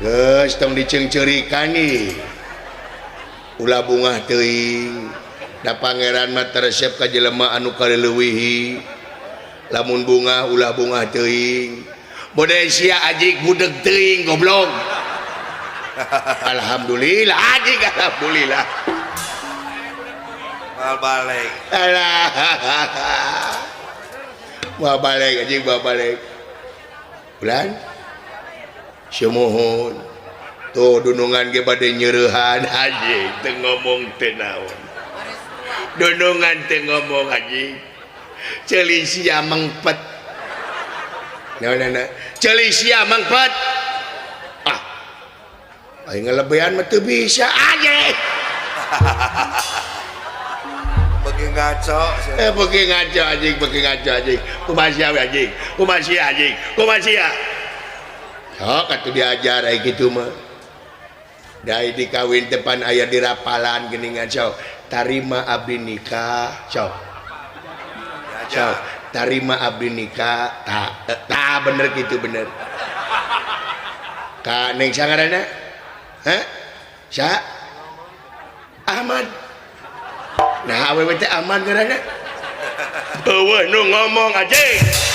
geus tong dicengcerikan nih ulah bunga teuing da pangeran mah resep ka jelema anu kaleuwih lamun bunga ulah bunga teuing bodai sia ajik budeg teuing goblok. Alhamdulillah ajik alhamdulillah mal balik alah mau balik ajik mau balik bulan semohon tuh dunungan ge bade nyeurehan anjing teu ngomong teu naon dunungan teu ngomong anjing ceuli sia mengpet naon ceuli sia mengpet ah aing ngelebehan mah teu bisa anjing bagi ngaco bagi ngaco anjing bagi ngaco anjing kumaha anjing kumaha sok atuh diajar aya kitu mah dai dikawin depan aya di rapalan geuningan sok tarima abdi nikah sok sok tarima abdi nikah ta bener gitu bener ka neng sangarana hah sa Ahmad nah awewe teh Ahmad ngaranna eueuh nu ngomong anjing